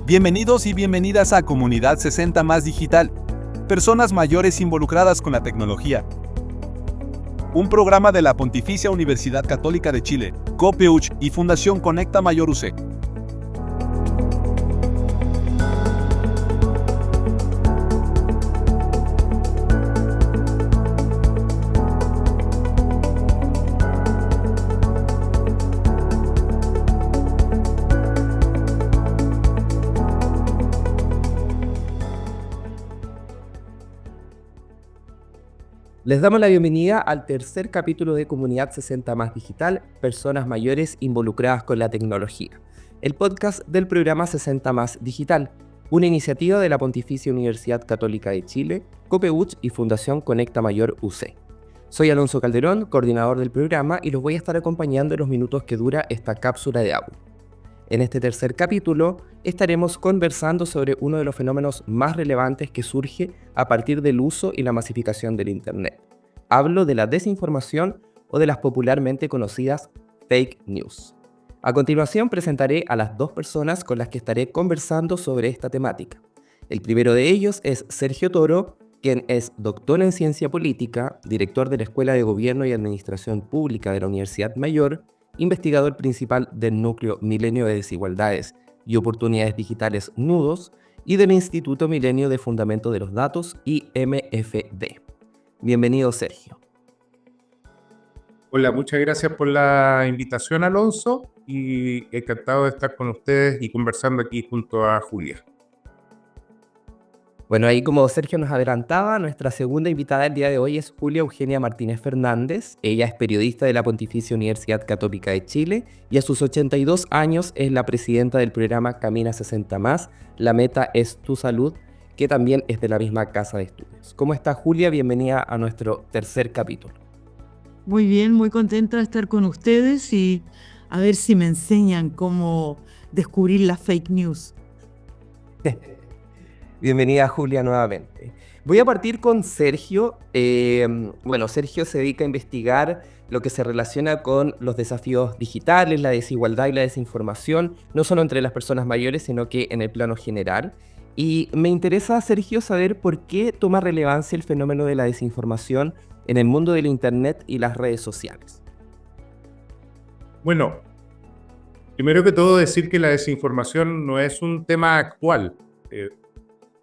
Bienvenidos y bienvenidas a Comunidad 60 Más Digital, personas mayores involucradas con la tecnología. Un programa de la Pontificia Universidad Católica de Chile, COPEUCH y Fundación Conecta Mayor UC. Les damos la bienvenida al tercer capítulo de Comunidad 60 Más Digital, personas mayores involucradas con la tecnología, el podcast del programa 60 Más Digital, una iniciativa de la Pontificia Universidad Católica de Chile, COPEUCH y Fundación Conecta Mayor UC. Soy Alonso Calderón, coordinador del programa, y los voy a estar acompañando en los minutos que dura esta cápsula de audio. En este tercer capítulo estaremos conversando sobre uno de los fenómenos más relevantes que surge a partir del uso y la masificación del Internet. Hablo de la desinformación o de las popularmente conocidas fake news. A continuación presentaré a las dos personas con las que estaré conversando sobre esta temática. El primero de ellos es Sergio Toro, quien es doctor en Ciencia Política, director de la Escuela de Gobierno y Administración Pública de la Universidad Mayor, investigador principal del Núcleo Milenio de Desigualdades y Oportunidades Digitales Nudos y del Instituto Milenio de Fundamento de los Datos, IMFD. Bienvenido, Sergio. Hola, muchas gracias por la invitación, Alonso, y encantado de estar con ustedes y conversando aquí junto a Julia. Bueno, ahí como Sergio nos adelantaba, nuestra segunda invitada del día de hoy es Julia Eugenia Martínez Fernández. Ella es periodista de la Pontificia Universidad Católica de Chile y a sus 82 años es la presidenta del programa Camina 60 Más. La meta es tu salud, que también es de la misma casa de estudios. ¿Cómo está, Julia? Bienvenida a nuestro tercer capítulo. Muy bien, muy contenta de estar con ustedes y a ver si me enseñan cómo descubrir las fake news. Bienvenida, Julia, nuevamente. Voy a partir con Sergio. Sergio se dedica a investigar lo que se relaciona con los desafíos digitales, la desigualdad y la desinformación, no solo entre las personas mayores, sino que en el plano general. Y me interesa, Sergio, saber por qué toma relevancia el fenómeno de la desinformación en el mundo del Internet y las redes sociales. Bueno, primero que todo decir que la desinformación no es un tema actual.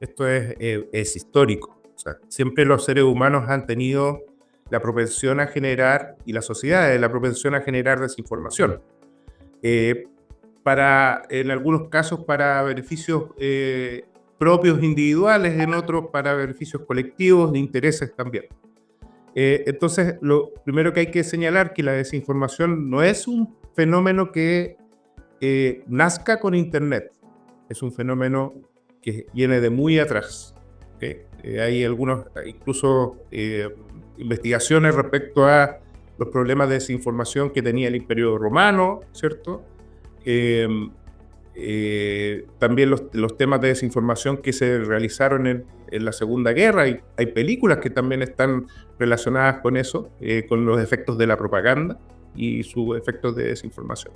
Esto es histórico. O sea, siempre los seres humanos han tenido la propensión a generar, y las sociedades, la propensión a generar desinformación. En algunos casos para beneficios propios individuales, en otros para beneficios colectivos, de intereses también. Entonces, lo primero que hay que señalar que la desinformación no es un fenómeno que nazca con Internet. Es un fenómeno que viene de muy atrás. Hay algunos, incluso investigaciones respecto a los problemas de desinformación que tenía el Imperio Romano, ¿cierto? También los temas de desinformación que se realizaron en la Segunda Guerra. Hay películas que también están relacionadas con eso, con los efectos de la propaganda y sus efectos de desinformación.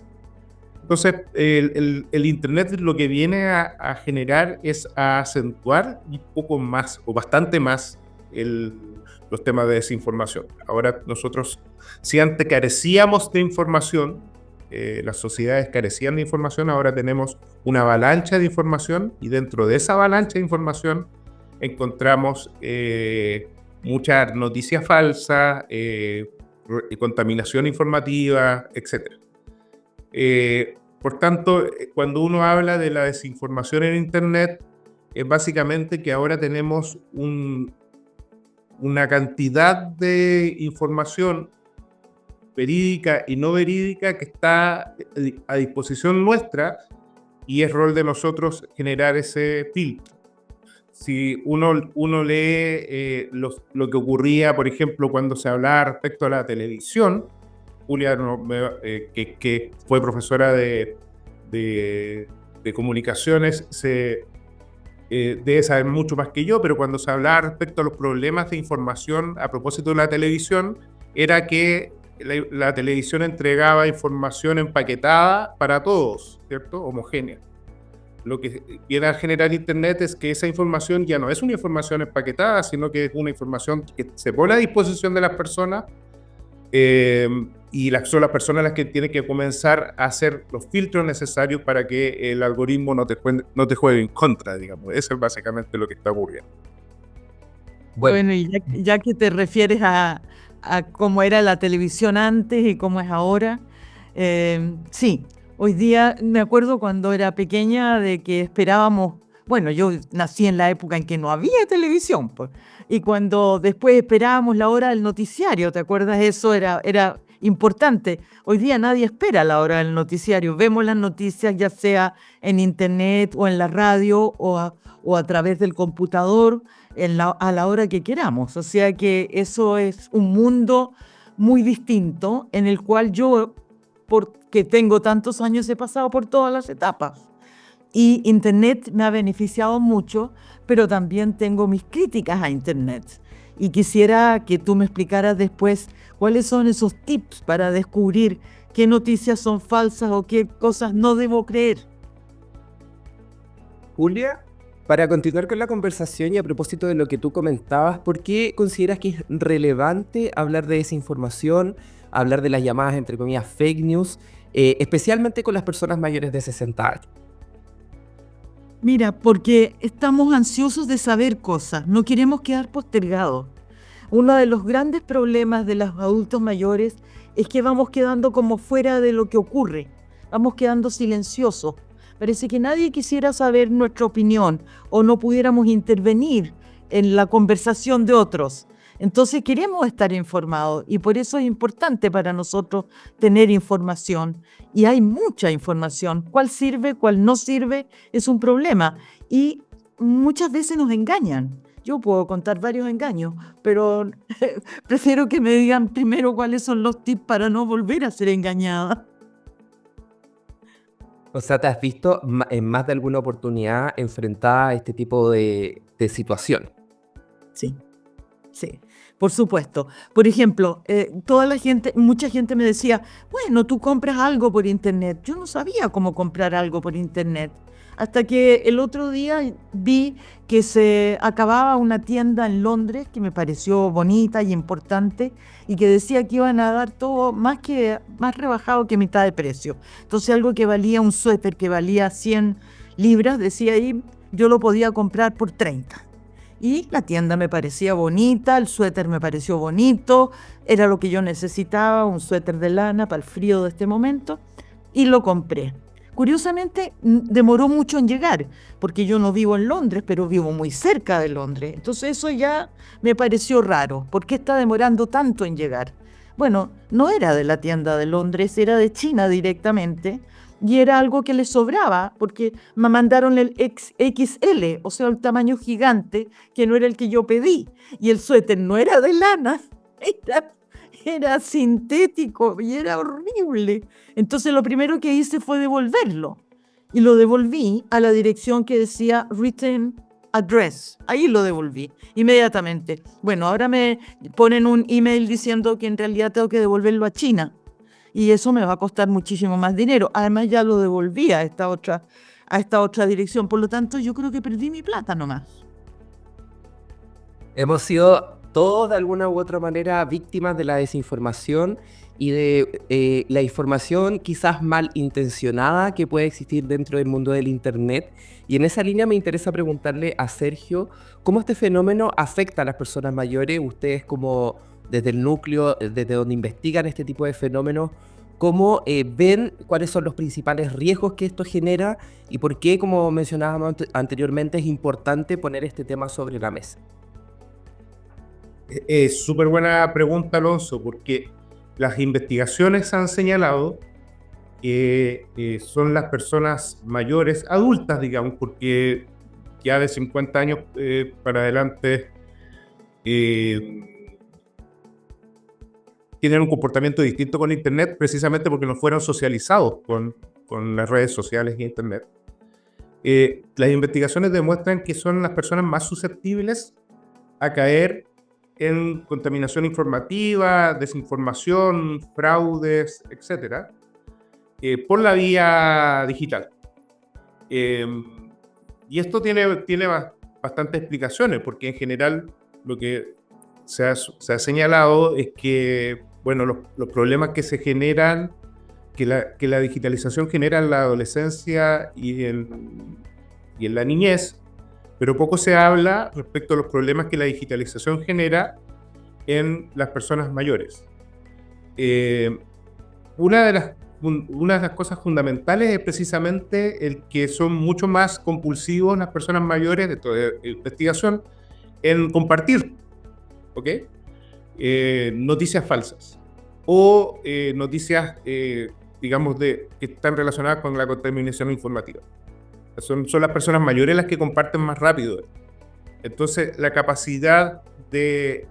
Entonces, el Internet lo que viene a generar es a acentuar un poco más, o bastante más, los temas de desinformación. Ahora nosotros, si antes carecíamos de información, las sociedades carecían de información, ahora tenemos una avalancha de información, y dentro de esa avalancha de información encontramos mucha noticia falsa, contaminación informativa, etc. Por tanto, cuando uno habla de la desinformación en Internet, es básicamente que ahora tenemos una cantidad de información verídica y no verídica que está a disposición nuestra, y es rol de nosotros generar ese filtro. Si uno lee lo que ocurría, por ejemplo, cuando se hablaba respecto a la televisión, Julia, que fue profesora de comunicaciones, debe saber mucho más que yo, pero cuando se hablaba respecto a los problemas de información a propósito de la televisión, era que la televisión entregaba información empaquetada para todos, ¿cierto? Homogénea. lo que viene a generar Internet es que esa información ya no es una información empaquetada, sino que es una información que se pone a disposición de las personas, y son las personas las que tienen que comenzar a hacer los filtros necesarios para que el algoritmo no te juegue en contra, digamos. Eso es básicamente lo que está ocurriendo. Bueno, y ya que te refieres a cómo era la televisión antes y cómo es ahora, sí, hoy día me acuerdo cuando era pequeña de que esperábamos, bueno, yo nací en la época en que no había televisión, pues, y cuando después esperábamos la hora del noticiario, ¿te acuerdas? Eso era importante. Hoy día nadie espera la hora del noticiario, vemos las noticias ya sea en internet o en la radio o a través del computador a la hora que queramos. O sea que eso es un mundo muy distinto en el cual yo, porque tengo tantos años, he pasado por todas las etapas. Y Internet me ha beneficiado mucho, pero también tengo mis críticas a Internet. Y quisiera que tú me explicaras después cuáles son esos tips para descubrir qué noticias son falsas o qué cosas no debo creer. Julia, para continuar con la conversación y a propósito de lo que tú comentabas, ¿por qué consideras que es relevante hablar de desinformación, hablar de las llamadas, entre comillas, fake news, especialmente con las personas mayores de 60 años? Mira, porque estamos ansiosos de saber cosas, no queremos quedar postergados. Uno de los grandes problemas de los adultos mayores es que vamos quedando como fuera de lo que ocurre, vamos quedando silenciosos. Parece que nadie quisiera saber nuestra opinión o no pudiéramos intervenir en la conversación de otros. Entonces queremos estar informados y por eso es importante para nosotros tener información. Y hay mucha información. ¿Cuál sirve, cuál no sirve? Es un problema. Y muchas veces nos engañan. Yo puedo contar varios engaños, pero prefiero que me digan primero cuáles son los tips para no volver a ser engañada. O sea, ¿te has visto en más de alguna oportunidad enfrentada a este tipo de situación? Sí. Sí, por supuesto. Por ejemplo, mucha gente me decía, bueno, tú compras algo por internet. Yo no sabía cómo comprar algo por internet. Hasta que el otro día vi que se acababa una tienda en Londres que me pareció bonita y importante y que decía que iban a dar todo más rebajado que mitad de precio. Entonces algo que valía, un suéter que valía 100 libras, decía ahí, yo lo podía comprar por 30. Y la tienda me parecía bonita, el suéter me pareció bonito, era lo que yo necesitaba, un suéter de lana para el frío de este momento, y lo compré. Curiosamente, demoró mucho en llegar, porque yo no vivo en Londres, pero vivo muy cerca de Londres. Entonces eso ya me pareció raro. ¿Por qué está demorando tanto en llegar? Bueno, no era de la tienda de Londres, era de China directamente, y era algo que les sobraba, porque me mandaron el XL, o sea, el tamaño gigante, que no era el que yo pedí. Y el suéter no era de lana, era sintético y era horrible. Entonces lo primero que hice fue devolverlo. Y lo devolví a la dirección que decía Return Address. Ahí lo devolví inmediatamente. Bueno, ahora me ponen un email diciendo que en realidad tengo que devolverlo a China. Y eso me va a costar muchísimo más dinero. Además ya lo devolví a esta otra dirección. Por lo tanto, yo creo que perdí mi plata nomás. Hemos sido todos de alguna u otra manera víctimas de la desinformación y de la información quizás malintencionada que puede existir dentro del mundo del Internet. Y en esa línea me interesa preguntarle a Sergio cómo este fenómeno afecta a las personas mayores. Ustedes como desde el núcleo, desde donde investigan este tipo de fenómenos, ¿cómo ven cuáles son los principales riesgos que esto genera y por qué, como mencionábamos anteriormente, es importante poner este tema sobre la mesa? Es súper buena pregunta, Alonso, porque las investigaciones han señalado que son las personas mayores, adultas, digamos, porque ya de 50 años para adelante tienen un comportamiento distinto con Internet, precisamente porque no fueron socializados con las redes sociales y Internet. Las investigaciones demuestran que son las personas más susceptibles a caer en contaminación informativa, desinformación, fraudes, etc., por la vía digital. Eh, y esto tiene bastantes explicaciones, porque en general lo que se ha señalado es que, bueno, los problemas que se generan, que la digitalización genera en la adolescencia y en la niñez, pero poco se habla respecto a los problemas que la digitalización genera en las personas mayores. Una de las cosas fundamentales es precisamente el que son mucho más compulsivos las personas mayores, de toda investigación, en compartir, ¿ok? Noticias falsas o noticias, digamos, que están relacionadas con la contaminación informativa. Son las personas mayores las que comparten más rápido. Entonces, la capacidad de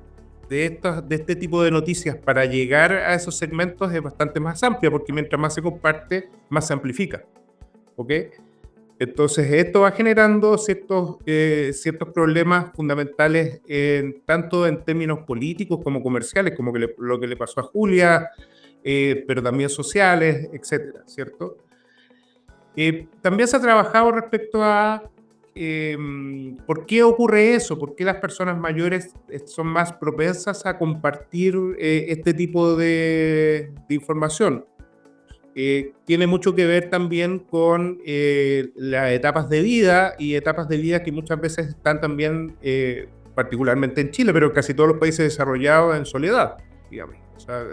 este tipo de noticias para llegar a esos segmentos es bastante más amplia, porque mientras más se comparte, más se amplifica. ¿Ok? Entonces, esto va generando ciertos problemas fundamentales, tanto en términos políticos como comerciales, como lo que le pasó a Julia, pero también sociales, etcétera, ¿cierto? También se ha trabajado respecto a por qué ocurre eso, por qué las personas mayores son más propensas a compartir este tipo de información. Tiene mucho que ver también con las etapas de vida que muchas veces están también, particularmente en Chile, pero en casi todos los países desarrollados, en soledad, digamos. O sea,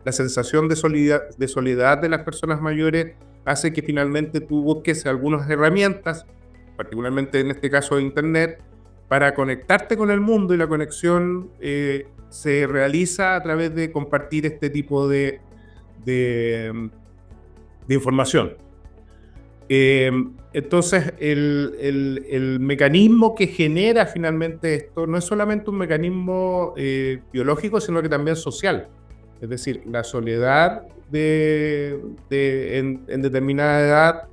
la sensación de soledad de las personas mayores hace que finalmente tú busques algunas herramientas, particularmente en este caso de Internet, para conectarte con el mundo, y la conexión se realiza a través de compartir este tipo de información. Entonces, el mecanismo que genera finalmente esto no es solamente un mecanismo biológico, sino que también social. Es decir, la soledad en determinada edad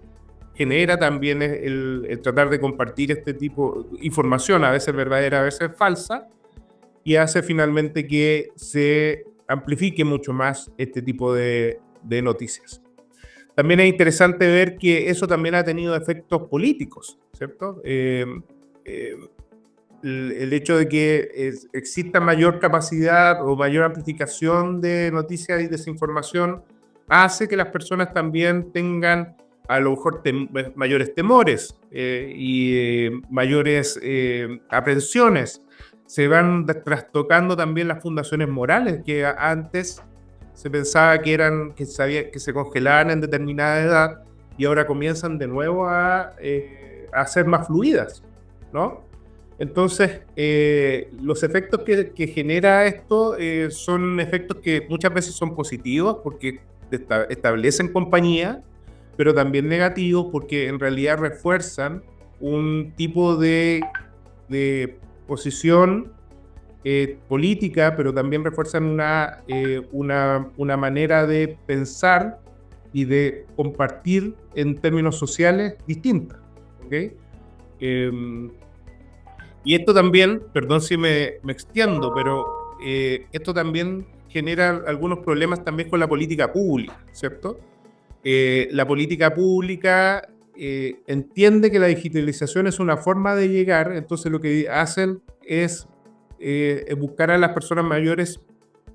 genera también el tratar de compartir este tipo de información, a veces verdadera, a veces falsa, y hace finalmente que se amplifique mucho más este tipo de noticias. También es interesante ver que eso también ha tenido efectos políticos, ¿cierto? El hecho de que exista mayor capacidad o mayor amplificación de noticias y desinformación hace que las personas también tengan a lo mejor mayores temores y mayores aprensiones. Se van trastocando también las fundaciones morales que antes se pensaba que se congelaban en determinada edad, y ahora comienzan de nuevo a ser más fluidas, ¿no? Entonces, los efectos que genera esto son efectos que muchas veces son positivos porque establecen compañía, pero también negativos porque en realidad refuerzan un tipo de posición política, pero también refuerzan una manera de pensar y de compartir en términos sociales distintas. ¿Okay? Y esto también, perdón si me extiendo, pero esto también genera algunos problemas también con la política pública, ¿cierto? La política pública entiende que la digitalización es una forma de llegar, entonces lo que hacen es buscar a las personas mayores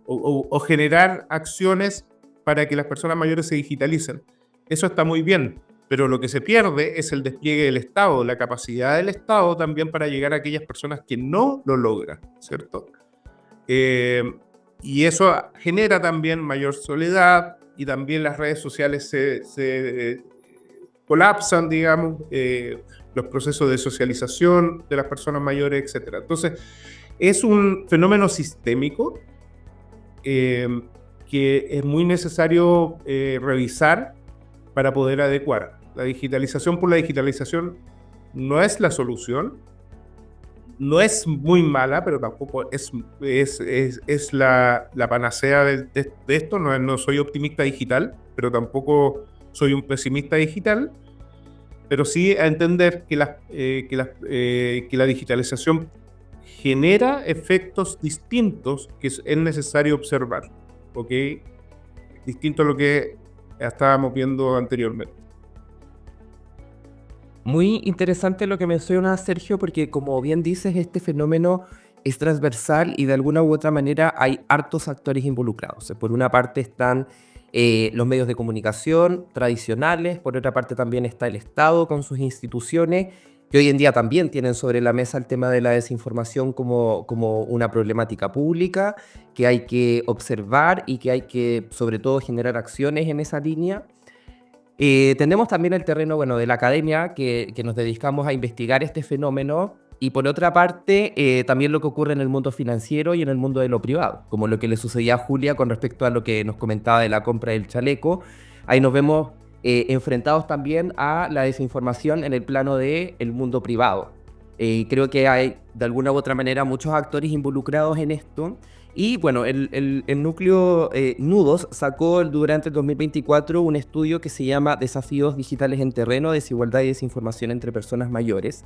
o generar acciones para que las personas mayores se digitalicen. Eso está muy bien, pero lo que se pierde es el despliegue del Estado, la capacidad del Estado también para llegar a aquellas personas que no lo logran, ¿cierto? Y eso genera también mayor soledad, y también las redes sociales se colapsan, digamos, los procesos de socialización de las personas mayores, etc. Entonces, es un fenómeno sistémico que es muy necesario revisar para poder adecuar. La digitalización por la digitalización no es la solución, no es muy mala, pero tampoco es la panacea de esto. No soy optimista digital, pero tampoco soy un pesimista digital, pero sí a entender que la digitalización genera efectos distintos que es necesario observar, ¿ok? Distinto a lo que estábamos viendo anteriormente. Muy interesante lo que menciona Sergio, porque como bien dices, este fenómeno es transversal y de alguna u otra manera hay hartos actores involucrados. Por una parte están los medios de comunicación tradicionales, por otra parte también está el Estado con sus instituciones, que hoy en día también tienen sobre la mesa el tema de la desinformación como una problemática pública que hay que observar y que hay que, sobre todo, generar acciones en esa línea. Tenemos también el terreno, bueno, de la academia, que nos dedicamos a investigar este fenómeno, y por otra parte, también lo que ocurre en el mundo financiero y en el mundo de lo privado, como lo que le sucedía a Julia con respecto a lo que nos comentaba de la compra del chaleco. Ahí nos vemos enfrentados también a la desinformación en el plano del mundo privado. Creo que hay, de alguna u otra manera, muchos actores involucrados en esto. Y bueno, el núcleo Nudos sacó durante el 2024 un estudio que se llama Desafíos digitales en terreno, desigualdad y desinformación entre personas mayores.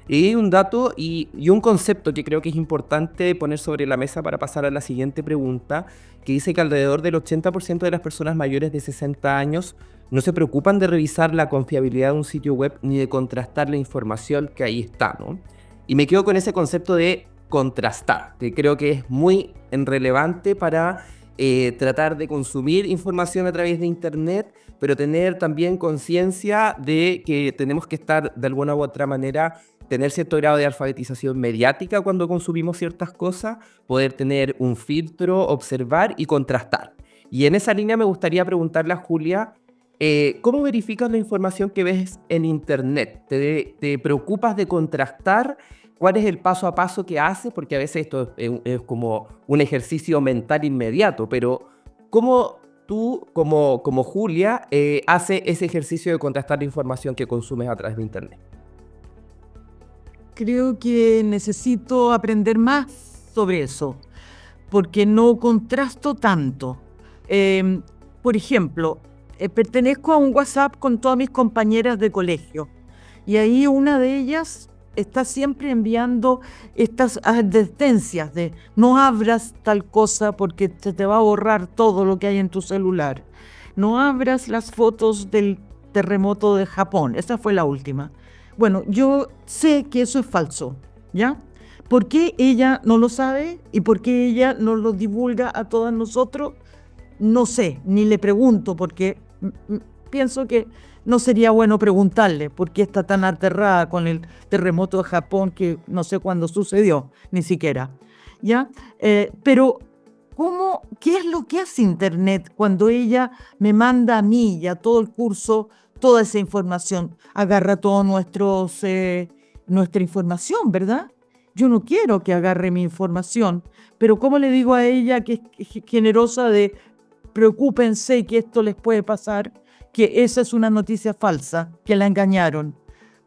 Y un dato y un concepto que creo que es importante poner sobre la mesa para pasar a la siguiente pregunta, que dice que alrededor del 80% de las personas mayores de 60 años no se preocupan de revisar la confiabilidad de un sitio web ni de contrastar la información que ahí está, ¿no? Y me quedo con ese concepto de contrastar, que creo que es muy relevante para tratar de consumir información a través de Internet, pero tener también conciencia de que tenemos que estar de alguna u otra manera, tener cierto grado de alfabetización mediática cuando consumimos ciertas cosas, poder tener un filtro, observar y contrastar. Y en esa línea me gustaría preguntarle a Julia, ¿cómo verificas la información que ves en Internet? ¿Te preocupas de contrastar? ¿Cuál es el paso a paso que haces? Porque a veces esto es como un ejercicio mental inmediato, pero ¿cómo tú, como Julia, haces ese ejercicio de contrastar la información que consumes a través de Internet? Creo que necesito aprender más sobre eso, porque no contrasto tanto. Por ejemplo, pertenezco a un WhatsApp con todas mis compañeras de colegio, y ahí una de ellas está siempre enviando estas advertencias de no abras tal cosa porque se te va a borrar todo lo que hay en tu celular. No abras las fotos del terremoto de Japón. Esa fue la última. Bueno, yo sé que eso es falso, ¿ya? ¿Por qué ella no lo sabe y por qué ella no lo divulga a todos nosotros? No sé, ni le pregunto porque pienso que no sería bueno preguntarle por qué está tan aterrada con el terremoto de Japón que no sé cuándo sucedió, ni siquiera, ¿ya? Pero, ¿qué es lo que hace Internet cuando ella me manda a mí y a todo el curso toda esa información? Agarra toda nuestra información, ¿verdad? Yo no quiero que agarre mi información, pero ¿cómo le digo a ella que es generosa de preocúpense que esto les puede pasar? Que esa es una noticia falsa, que la engañaron.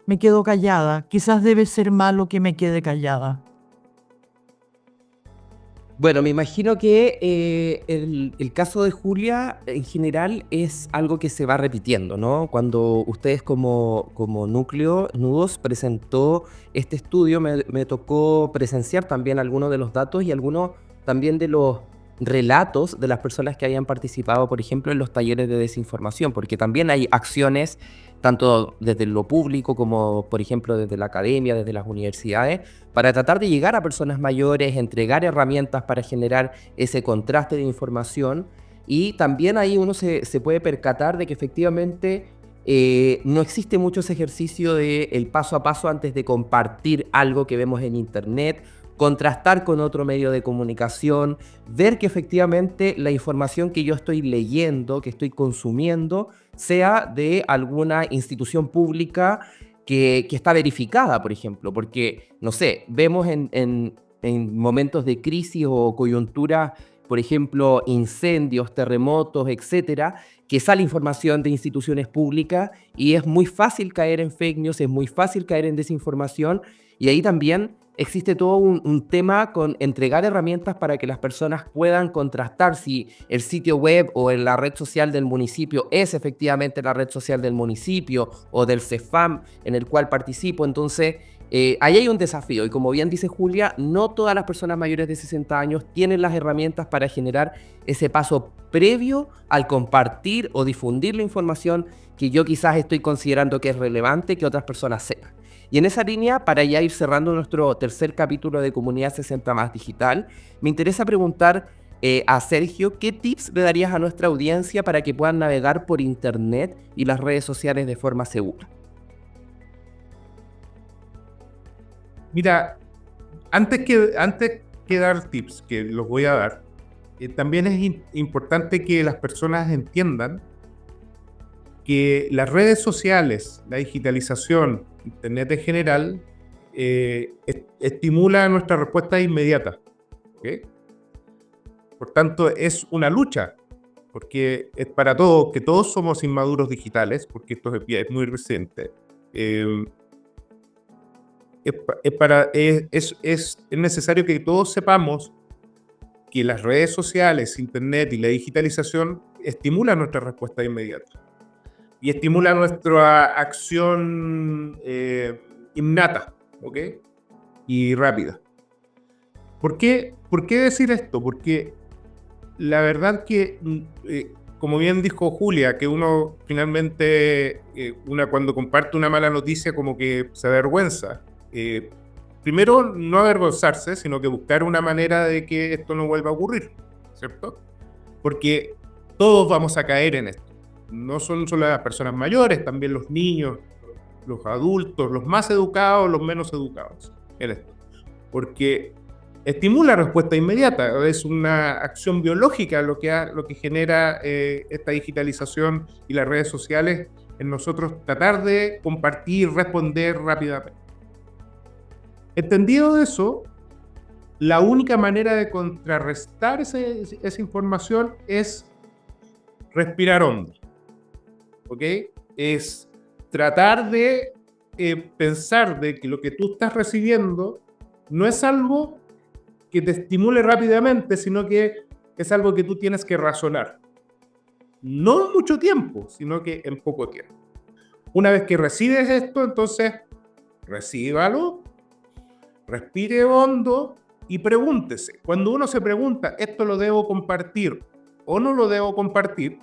Me quedo callada. Quizás debe ser malo que me quede callada. Bueno, me imagino que el caso de Julia en general es algo que se va repitiendo, ¿no? Cuando ustedes como núcleo Nudos presentó este estudio, me tocó presenciar también algunos de los datos y algunos también de los relatos de las personas que hayan participado, por ejemplo, en los talleres de desinformación, porque también hay acciones tanto desde lo público como, por ejemplo, desde la academia, desde las universidades, para tratar de llegar a personas mayores, entregar herramientas para generar ese contraste de información. Y también ahí uno se puede percatar de que efectivamente no existe mucho ese ejercicio de el paso a paso antes de compartir algo que vemos en Internet, contrastar con otro medio de comunicación, ver que efectivamente la información que yo estoy leyendo, que estoy consumiendo, sea de alguna institución pública que está verificada, por ejemplo, porque, no sé, vemos en momentos de crisis o coyuntura, por ejemplo, incendios, terremotos, etcétera, que sale información de instituciones públicas y es muy fácil caer en fake news, es muy fácil caer en desinformación, y ahí también existe todo un tema con entregar herramientas para que las personas puedan contrastar si el sitio web o en la red social del municipio es efectivamente la red social del municipio o del CEFAM en el cual participo. Entonces, Ahí hay un desafío y como bien dice Julia, no todas las personas mayores de 60 años tienen las herramientas para generar ese paso previo al compartir o difundir la información que yo quizás estoy considerando que es relevante que otras personas sepan. Y en esa línea, para ya ir cerrando nuestro tercer capítulo de Comunidad 60 Más Digital, me interesa preguntar a Sergio, ¿qué tips le darías a nuestra audiencia para que puedan navegar por Internet y las redes sociales de forma segura? Mira, antes que dar tips, que los voy a dar, también es importante que las personas entiendan que las redes sociales, la digitalización, Internet en general, estimula nuestra respuesta inmediata. ¿Okay? Por tanto, es una lucha, porque es para todos, que todos somos inmaduros digitales, porque esto es muy reciente. Es necesario que todos sepamos que las redes sociales, Internet y la digitalización estimulan nuestra respuesta inmediata y estimula nuestra acción innata, ¿ok? Y rápida. ¿Por qué decir esto? Porque la verdad que, como bien dijo Julia, que uno finalmente, cuando comparte una mala noticia como que se avergüenza. Primero, no avergonzarse, sino que buscar una manera de que esto no vuelva a ocurrir, ¿cierto? Porque todos vamos a caer en esto. No son solo las personas mayores, también los niños, los adultos, los más educados, los menos educados en esto. Porque estimula respuesta inmediata, es una acción biológica lo que genera esta digitalización y las redes sociales en nosotros tratar de compartir, responder rápidamente. Entendido eso, la única manera de contrarrestar esa información es respirar hondo, ¿ok? Es tratar de pensar de que lo que tú estás recibiendo no es algo que te estimule rápidamente, sino que es algo que tú tienes que razonar. No en mucho tiempo, sino que en poco tiempo. Una vez que recibes esto, entonces recíbalo, respire hondo y pregúntese. Cuando uno se pregunta, ¿esto lo debo compartir o no lo debo compartir?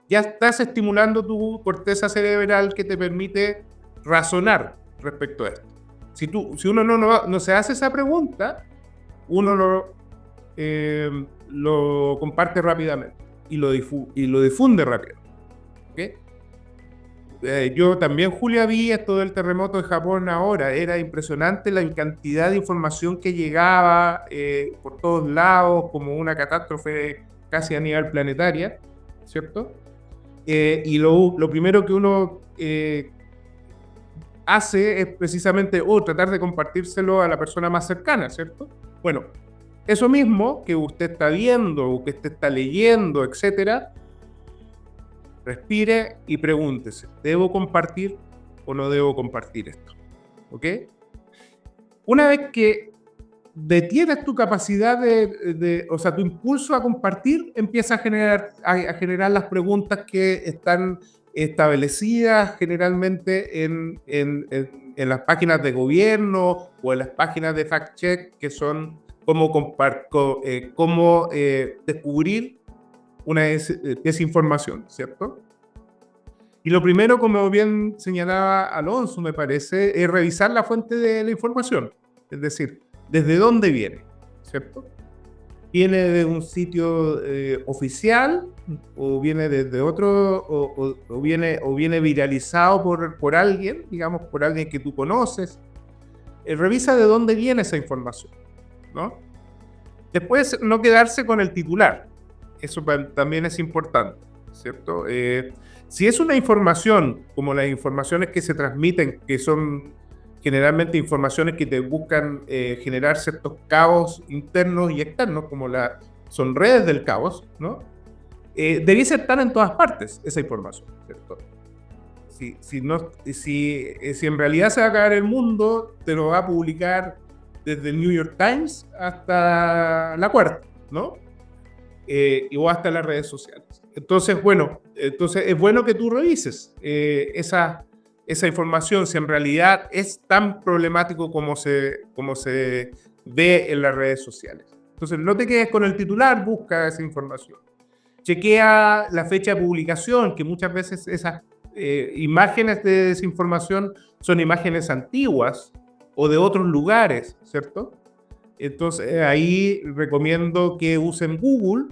Ya estás estimulando tu corteza cerebral que te permite razonar respecto a esto. Si uno no se hace esa pregunta, uno lo comparte rápidamente y lo difunde rápidamente. ¿Okay? Yo también, Julia, vi esto del terremoto de Japón ahora. Era impresionante la cantidad de información que llegaba por todos lados, como una catástrofe casi a nivel planetaria, ¿cierto? Y lo primero que uno hace es precisamente tratar de compartírselo a la persona más cercana, ¿cierto? Bueno, eso mismo que usted está viendo o que usted está leyendo, etcétera, respire y pregúntese, ¿debo compartir o no debo compartir esto? ¿Ok? Una vez que detienes tu capacidad o sea, tu impulso a compartir, empieza a generar las preguntas que están establecidas generalmente en las páginas de gobierno o en las páginas de fact-check, que son cómo descubrir una desinformación, ¿cierto? Y lo primero, como bien señalaba Alonso, me parece, es revisar la fuente de la información. Es decir, ¿desde dónde viene? ¿Cierto? ¿Viene de un sitio oficial? ¿O viene desde otro? ¿O viene viralizado por alguien? Digamos, por alguien que tú conoces. Revisa de dónde viene esa información, ¿no? Después, no quedarse con el titular. Eso también es importante, ¿cierto? Si es una información, como las informaciones que se transmiten, que son generalmente informaciones que te buscan generar ciertos caos internos y externos, como son redes del caos, ¿no? Debiese estar en todas partes esa información, ¿cierto? Si en realidad se va a acabar el mundo, te lo va a publicar desde el New York Times hasta La Cuarta, ¿no? O hasta las redes sociales. Entonces, bueno, es bueno que tú revises esa información, si en realidad es tan problemático como se ve en las redes sociales. Entonces, no te quedes con el titular, busca esa información. Chequea la fecha de publicación, que muchas veces esas imágenes de desinformación son imágenes antiguas o de otros lugares, ¿cierto? Entonces, ahí recomiendo que usen Google,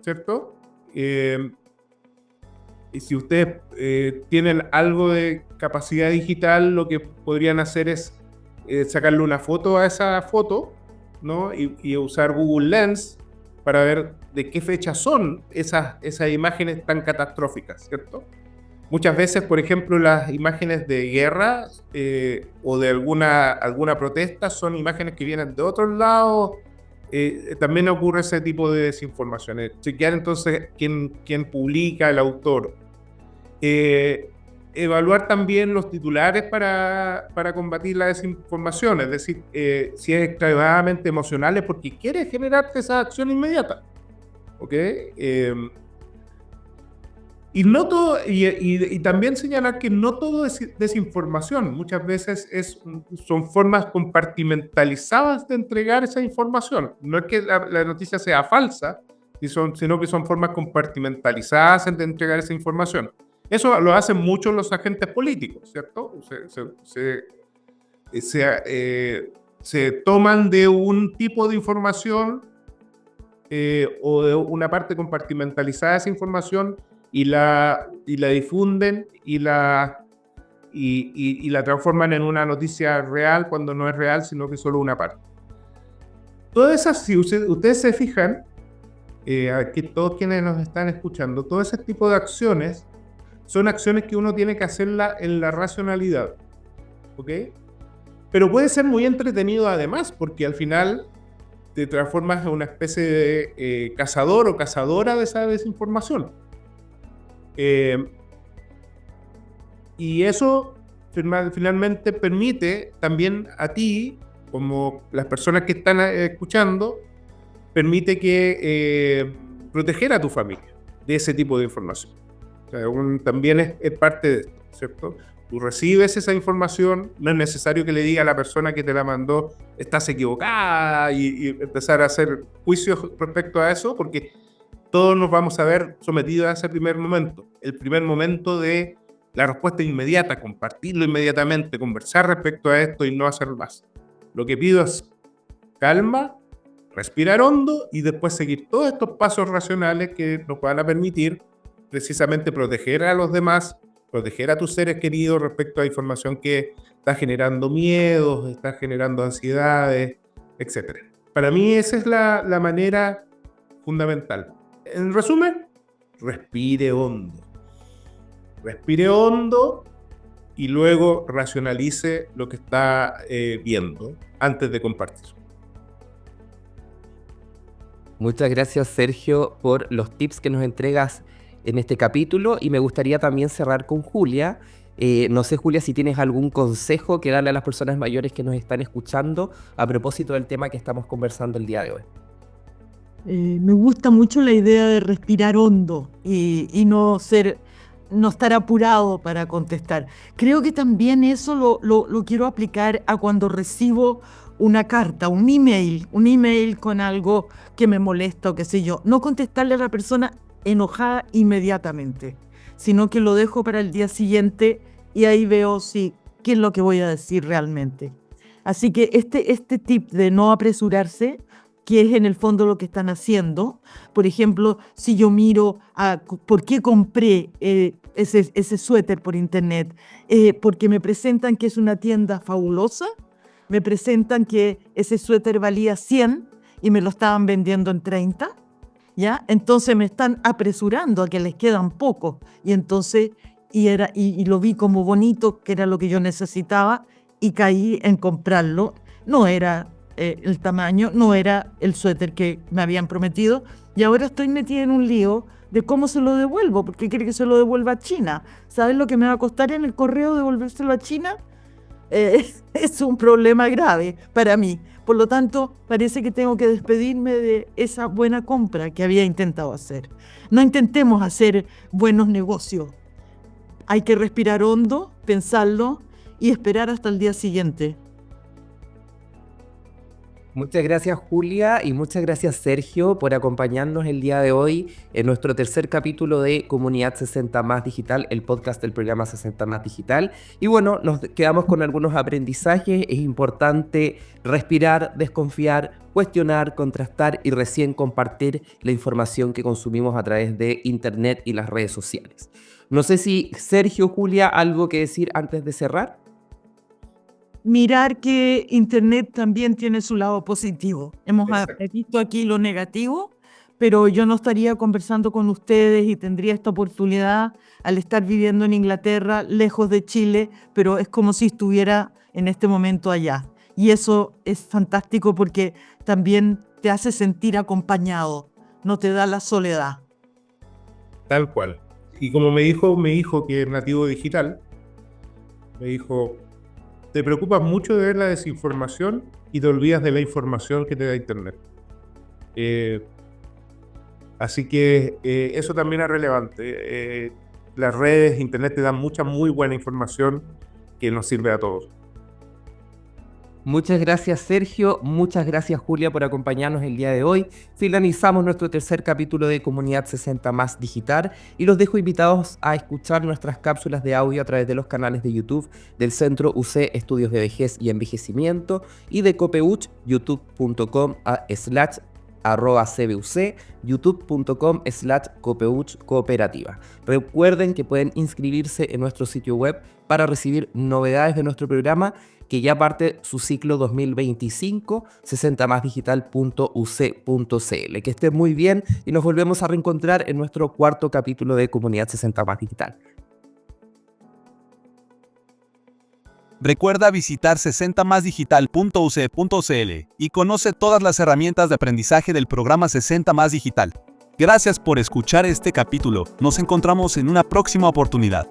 ¿cierto? Y si ustedes tienen algo de capacidad digital, lo que podrían hacer es sacarle una foto a esa foto, ¿no? Y usar Google Lens para ver de qué fecha son esas imágenes tan catastróficas, ¿cierto? Muchas veces, por ejemplo, las imágenes de guerra o de alguna protesta son imágenes que vienen de otros lados. También ocurre ese tipo de desinformación. Chequear entonces quién publica, el autor. Evaluar también los titulares para combatir la desinformación, es decir, si es extremadamente emocional es porque quiere generarte esa acción inmediata, ¿ok? Y también señalar que no todo es desinformación, muchas veces son formas compartimentalizadas de entregar esa información. No es que la noticia sea falsa, sino que son formas compartimentalizadas de entregar esa información. Eso lo hacen muchos los agentes políticos, ¿cierto? Se toman de un tipo de información o de una parte compartimentalizada de esa información y la difunden y la transforman en una noticia real cuando no es real, sino que es solo una parte. Todas esas, si ustedes se fijan, aquí todos quienes nos están escuchando, todo ese tipo de acciones son acciones que uno tiene que hacerla en la racionalidad, ¿ok? Pero puede ser muy entretenido además, porque al final te transformas en una especie de cazador o cazadora de esa desinformación. Y eso finalmente permite también a ti, como las personas que están escuchando, permite que proteger a tu familia de ese tipo de información. O sea, también es parte de esto, ¿cierto? Tú recibes esa información, no es necesario que le diga a la persona que te la mandó, estás equivocada, y empezar a hacer juicios respecto a eso, porque todos nos vamos a ver sometidos a ese primer momento, el primer momento de la respuesta inmediata, compartirlo inmediatamente, conversar respecto a esto y no hacer más. Lo que pido es calma, respirar hondo y después seguir todos estos pasos racionales que nos van a permitir precisamente proteger a los demás, proteger a tus seres queridos respecto a información que está generando miedos, está generando ansiedades, etc. Para mí esa es la manera fundamental. En resumen, respire hondo. Respire hondo y luego racionalice lo que está viendo antes de compartir. Muchas gracias, Sergio, por los tips que nos entregas en este capítulo, y me gustaría también cerrar con Julia. No sé, Julia, si tienes algún consejo que darle a las personas mayores que nos están escuchando a propósito del tema que estamos conversando el día de hoy. Me gusta mucho la idea de respirar hondo y no estar apurado para contestar. Creo que también eso lo quiero aplicar a cuando recibo una carta, un email con algo que me molesta o qué sé yo. No contestarle a la persona enojada inmediatamente, sino que lo dejo para el día siguiente y ahí veo qué es lo que voy a decir realmente. Así que este tip de no apresurarse, que es en el fondo lo que están haciendo. Por ejemplo, si yo miro por qué compré ese suéter por internet, porque me presentan que es una tienda fabulosa, me presentan que ese suéter valía 100 y me lo estaban vendiendo en 30, ¿ya? Entonces me están apresurando a que les quedan pocos, y entonces y lo vi como bonito, que era lo que yo necesitaba, y caí en comprarlo. No era el tamaño, no era el suéter que me habían prometido, y ahora estoy metida en un lío de cómo se lo devuelvo, porque quiere que se lo devuelva a China. ¿Sabes lo que me va a costar en el correo devolvérselo a China? Es un problema grave para mí. Por lo tanto, parece que tengo que despedirme de esa buena compra que había intentado hacer. No intentemos hacer buenos negocios. Hay que respirar hondo, pensarlo y esperar hasta el día siguiente. Muchas gracias, Julia, y muchas gracias, Sergio, por acompañarnos el día de hoy en nuestro tercer capítulo de Comunidad 60 Más Digital, el podcast del programa 60 Más Digital. Y bueno, nos quedamos con algunos aprendizajes. Es importante respirar, desconfiar, cuestionar, contrastar y recién compartir la información que consumimos a través de Internet y las redes sociales. No sé si Sergio, Julia, algo que decir antes de cerrar. Mirar que Internet también tiene su lado positivo. Hemos Exacto. visto aquí lo negativo, pero yo no estaría conversando con ustedes y tendría esta oportunidad al estar viviendo en Inglaterra, lejos de Chile, pero es como si estuviera en este momento allá. Y eso es fantástico porque también te hace sentir acompañado, no te da la soledad. Tal cual. Y como me dijo mi hijo, que es nativo digital, me dijo: te preocupas mucho de ver la desinformación y te olvidas de la información que te da Internet. Así que eso también es relevante. Las redes, Internet te dan mucha muy buena información que nos sirve a todos. Muchas gracias, Sergio. Muchas gracias, Julia, por acompañarnos el día de hoy. Finalizamos nuestro tercer capítulo de Comunidad 60 Más Digital y los dejo invitados a escuchar nuestras cápsulas de audio a través de los canales de YouTube del Centro UC Estudios de Vejez y Envejecimiento y de Copeuch, youtube.com/CBUC, youtube.com/Copeuch Cooperativa. Recuerden que pueden inscribirse en nuestro sitio web para recibir novedades de nuestro programa, que ya parte su ciclo 2025, 60másdigital.uc.cl. Que estén muy bien y nos volvemos a reencontrar en nuestro cuarto capítulo de Comunidad 60 Más Digital. Recuerda visitar 60másdigital.uc.cl y conoce todas las herramientas de aprendizaje del programa 60 Más Digital. Gracias por escuchar este capítulo. Nos encontramos en una próxima oportunidad.